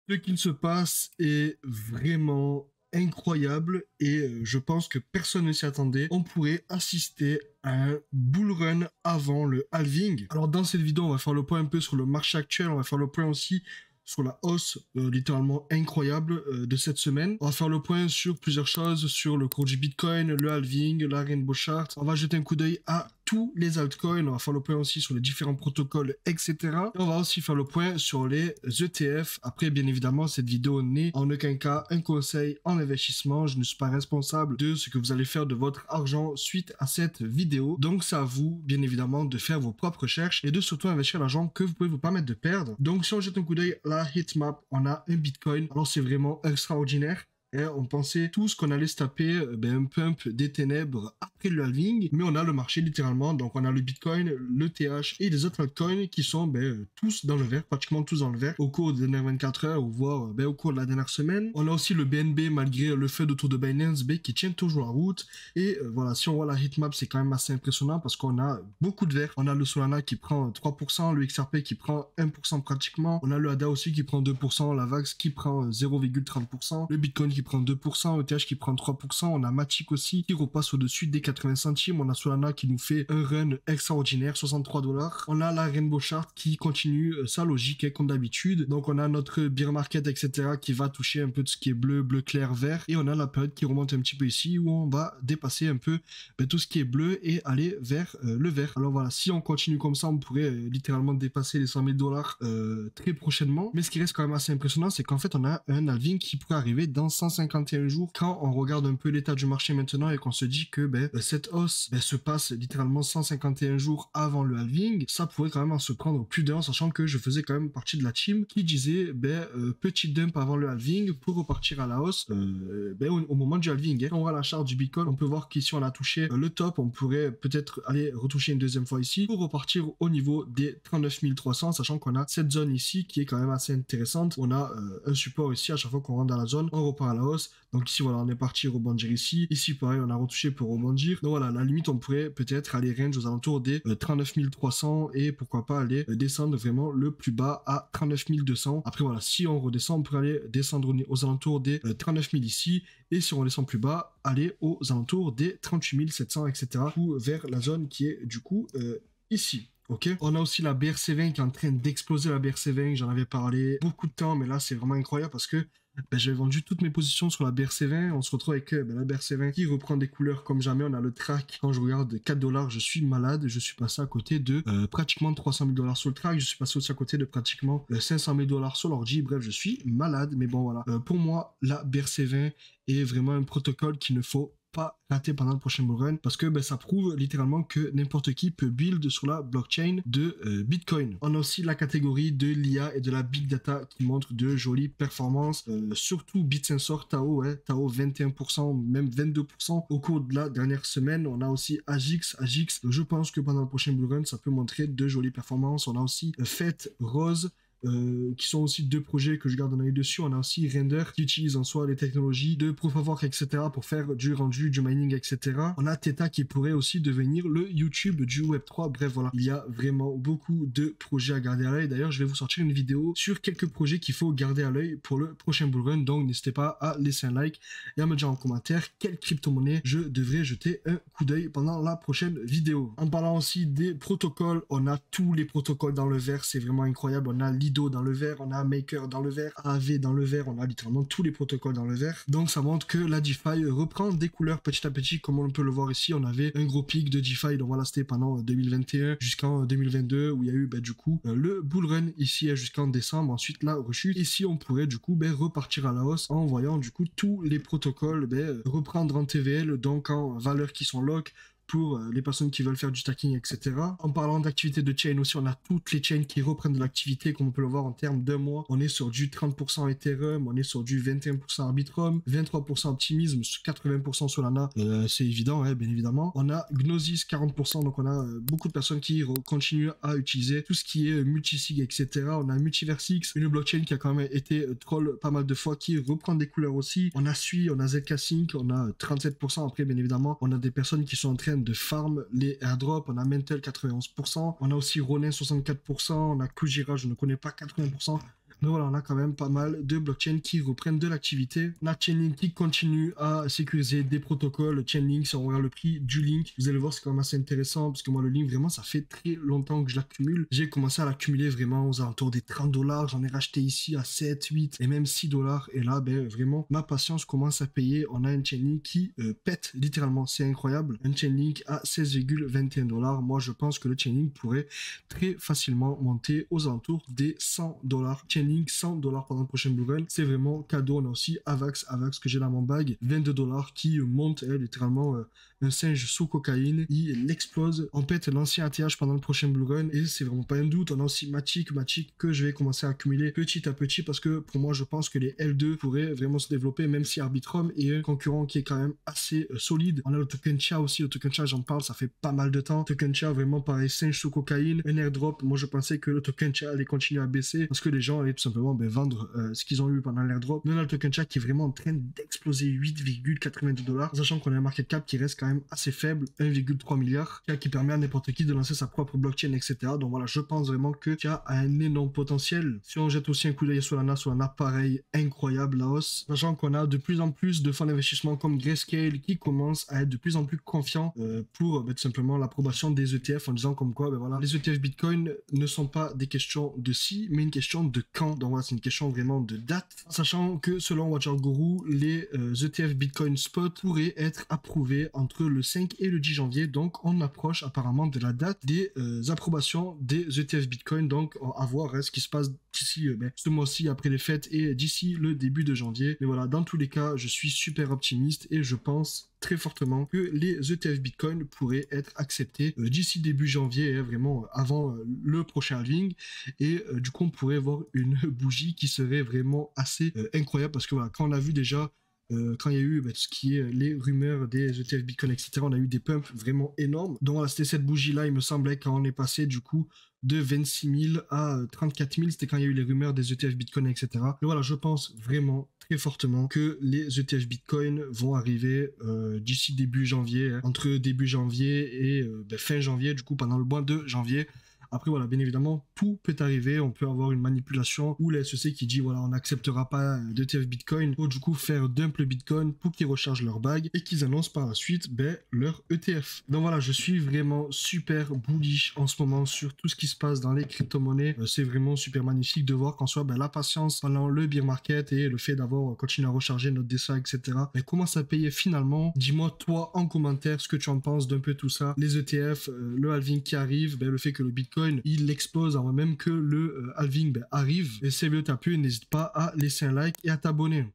Ce qu'il se passe est vraiment incroyable et je pense que personne ne s'y attendait. On pourrait assister à un bull run avant le halving. Alors dans cette vidéo, on va faire le point un peu sur le marché actuel, on va faire le point aussi sur la hausse littéralement incroyable de cette semaine. On va faire le point sur plusieurs choses, sur le cours du Bitcoin, le halving, la Rainbow Chart. On va jeter un coup d'œil à tous les altcoins, on va faire le point aussi sur les différents protocoles, etc. Et on va aussi faire le point sur les ETF. Après, bien évidemment, cette vidéo n'est en aucun cas un conseil en investissement. Je ne suis pas responsable de ce que vous allez faire de votre argent suite à cette vidéo. Donc, c'est à vous, bien évidemment, de faire vos propres recherches et de surtout investir l'argent que vous pouvez vous permettre de perdre. Donc, si on jette un coup d'œil à la heatmap, on a un Bitcoin. Alors, c'est vraiment extraordinaire. Et on pensait tous qu'on allait se taper un pump des ténèbres après le halving, mais on a le marché littéralement, donc on a le Bitcoin, le TH et les autres altcoins qui sont tous dans le vert, pratiquement tous dans le vert au cours des dernières 24 heures ou voire au cours de la dernière semaine. On a aussi le BNB malgré le feu autour de Binance qui tient toujours la route et voilà, si on voit la heatmap, c'est quand même assez impressionnant parce qu'on a beaucoup de vert. On a le Solana qui prend 3%, le XRP qui prend 1% pratiquement, on a le ADA aussi qui prend 2%, la VAX qui prend 0,30%, le Bitcoin qui prend 2%, ETH qui prend 3%, on a Matic aussi qui repasse au-dessus des 80 centimes, on a Solana qui nous fait un run extraordinaire, 63 $, on a la Rainbow Chart qui continue sa logique comme d'habitude, donc on a notre bear market, etc. qui va toucher un peu de ce qui est bleu, bleu clair, vert, et on a la période qui remonte un petit peu ici où on va dépasser un peu tout ce qui est bleu et aller vers le vert. Alors voilà, si on continue comme ça, on pourrait littéralement dépasser les 100 000 $ très prochainement, mais ce qui reste quand même assez impressionnant, c'est qu'en fait on a un halving qui pourrait arriver dans 151 jours quand on regarde un peu l'état du marché maintenant et qu'on se dit que cette hausse se passe littéralement 151 jours avant le halving. Ça pourrait quand même en se prendre plus d'un, sachant que je faisais quand même partie de la team qui disait petit dump avant le halving pour repartir à la hausse au moment du halving. Quand on voit la charte du Bitcoin, on peut voir qu'ici on a touché le top, on pourrait peut-être aller retoucher une deuxième fois ici pour repartir au niveau des 39 300, sachant qu'on a cette zone ici qui est quand même assez intéressante. On a un support ici à chaque fois qu'on rentre dans la zone, on repart à la hausse. Donc ici voilà, on est parti rebondir ici. Ici pareil, on a retouché pour rebondir. Donc voilà, à la limite on pourrait peut-être aller range aux alentours des 39 300 et pourquoi pas aller descendre vraiment le plus bas à 39 200. Après voilà, si on redescend, on pourrait aller descendre aux alentours des 39 000 ici. Et si on descend plus bas, aller aux alentours des 38 700, etc. ou vers la zone qui est du coup ici. Ok, on a aussi la BRC20 qui est en train d'exploser. La BRC20, j'en avais parlé beaucoup de temps, mais là c'est vraiment incroyable parce que j'avais vendu toutes mes positions sur la BRC20. On se retrouve avec la BRC20 qui reprend des couleurs comme jamais. On a le track. Quand je regarde 4 $, je suis malade. Je suis passé à côté de pratiquement 300 000 $ sur le track. Je suis passé aussi à côté de pratiquement 500 000 $ sur l'ordi. Bref, je suis malade. Mais bon, voilà. Pour moi, la BRC20 est vraiment un protocole qu'il ne faut pas rater pendant le prochain bull run parce que ça prouve littéralement que n'importe qui peut build sur la blockchain de Bitcoin. On a aussi la catégorie de l'IA et de la big data qui montre de jolies performances, surtout Bitsensor, Tao, Tao 21%, même 22% au cours de la dernière semaine. On a aussi Agix, je pense que pendant le prochain bull run ça peut montrer de jolies performances. On a aussi Fête, Rose, qui sont aussi deux projets que je garde un œil dessus. On a aussi Render qui utilise en soi les technologies de Proof of Work, etc. pour faire du rendu, du mining, etc. On a Theta qui pourrait aussi devenir le YouTube du Web3. Bref, voilà. Il y a vraiment beaucoup de projets à garder à l'œil. D'ailleurs, je vais vous sortir une vidéo sur quelques projets qu'il faut garder à l'œil pour le prochain bull run. Donc, n'hésitez pas à laisser un like et à me dire en commentaire quelle crypto-monnaie je devrais jeter un coup d'œil pendant la prochaine vidéo. En parlant aussi des protocoles, on a tous les protocoles dans le vert. C'est vraiment incroyable. On a Lido dans le vert, on a Maker dans le vert, AAV dans le vert, on a littéralement tous les protocoles dans le vert. Donc ça montre que la DeFi reprend des couleurs petit à petit, comme on peut le voir ici. On avait un gros pic de DeFi, donc voilà, c'était pendant 2021 jusqu'en 2022 où il y a eu du coup le bull run ici jusqu'en décembre. Ensuite la rechute. Ici on pourrait du coup repartir à la hausse en voyant du coup tous les protocoles reprendre en TVL, donc en valeurs qui sont lock pour les personnes qui veulent faire du stacking, etc. En parlant d'activité de chain aussi, on a toutes les chains qui reprennent de l'activité, comme on peut le voir en termes d'un mois. On est sur du 30% Ethereum, on est sur du 21% Arbitrum, 23% Optimism, 80% Solana, c'est évident, bien évidemment. On a Gnosis 40%, donc on a beaucoup de personnes qui continuent à utiliser tout ce qui est multisig, etc. On a Multiversix, une blockchain qui a quand même été troll pas mal de fois, qui reprend des couleurs aussi. On a Sui, on a ZK Sync, on a 37%. Après, bien évidemment, on a des personnes qui sont en train de farm les airdrops. On a Mental 91%, on a aussi Ronin 64%, on a Kujira, je ne connais pas, 80%. Donc voilà, on a quand même pas mal de blockchains qui reprennent de l'activité. On a Chainlink qui continue à sécuriser des protocoles. Chainlink, si on regarde le prix du Link, vous allez voir, c'est quand même assez intéressant parce que moi, le Link, vraiment, ça fait très longtemps que je l'accumule. J'ai commencé à l'accumuler vraiment aux alentours des 30 $. J'en ai racheté ici à 7, 8 et même 6 $. Et là, ben, vraiment, ma patience commence à payer. On a un Chainlink qui pète littéralement. C'est incroyable. Un Chainlink à 16,21 $. Moi, je pense que le Chainlink pourrait très facilement monter aux alentours des 100 $. Chainlink, 100 $ pendant le prochain bull run. C'est vraiment cadeau. On a aussi Avax que j'ai dans mon bag. 22 $ qui monte littéralement un singe sous cocaïne. Il explose. On pète l'ancien ATH pendant le prochain bull run. Et c'est vraiment pas un doute. On a aussi Matic que je vais commencer à accumuler petit à petit parce que pour moi, je pense que les L2 pourraient vraiment se développer, même si Arbitrum est un concurrent qui est quand même assez solide. On a le token Chia aussi. Le token Chia, j'en parle, ça fait pas mal de temps. Token Chia, vraiment pareil, singe sous cocaïne. Un airdrop. Moi, je pensais que le token Chia allait continuer à baisser parce que les gens allaient tout simplement vendre ce qu'ils ont eu pendant l'airdrop. On a le token Chia qui est vraiment en train d'exploser, 8,92 $, sachant qu'on a un market cap qui reste quand même assez faible, 1,3 milliard, qui permet à n'importe qui de lancer sa propre blockchain, etc. Donc voilà, je pense vraiment que Chia a un énorme potentiel. Si on jette aussi un coup d'œil sur Solana, pareil, incroyable la hausse, sachant qu'on a de plus en plus de fonds d'investissement comme Grayscale qui commencent à être de plus en plus confiants pour tout simplement l'approbation des ETF en disant comme quoi, voilà, les ETF Bitcoin ne sont pas des questions de si, mais une question de quand. Donc voilà, c'est une question vraiment de date, sachant que selon Watcher Guru, les ETF Bitcoin Spot pourraient être approuvés entre le 5 et le 10 janvier. Donc on approche apparemment de la date des approbations des ETF Bitcoin. Donc à voir ce qui se passe d'ici ce mois-ci après les fêtes et d'ici le début de janvier. Mais voilà, dans tous les cas, je suis super optimiste et je pense très fortement que les ETF Bitcoin pourraient être acceptés d'ici début janvier, vraiment avant le prochain halving. Et du coup, on pourrait voir une bougie qui serait vraiment assez incroyable parce que voilà, quand on a vu déjà quand il y a eu tout ce qui est les rumeurs des ETF Bitcoin, etc., on a eu des pumps vraiment énormes. Donc voilà, c'était cette bougie-là, il me semblait, quand on est passé du coup de 26 000 à 34 000, c'était quand il y a eu les rumeurs des ETF Bitcoin, etc. Mais voilà, je pense vraiment très fortement que les ETF Bitcoin vont arriver d'ici début janvier, entre début janvier et fin janvier, du coup pendant le mois de janvier. Après, voilà, bien évidemment, tout peut arriver. On peut avoir une manipulation où la SEC qui dit, voilà, on n'acceptera pas d'ETF Bitcoin pour du coup faire dump le Bitcoin pour qu'ils rechargent leur bague et qu'ils annoncent par la suite leur ETF. Donc voilà, je suis vraiment super bullish en ce moment sur tout ce qui se passe dans les crypto-monnaies. C'est vraiment super magnifique de voir qu'en soit la patience pendant le bear market et le fait d'avoir continué à recharger notre DSA, etc. Commence à payer finalement. Dis-moi toi en commentaire ce que tu en penses d'un peu tout ça. Les ETF, le halving qui arrive, le fait que le Bitcoin il explose avant même que le halving arrive. Et si tu as pu, n'hésite pas à laisser un like et à t'abonner.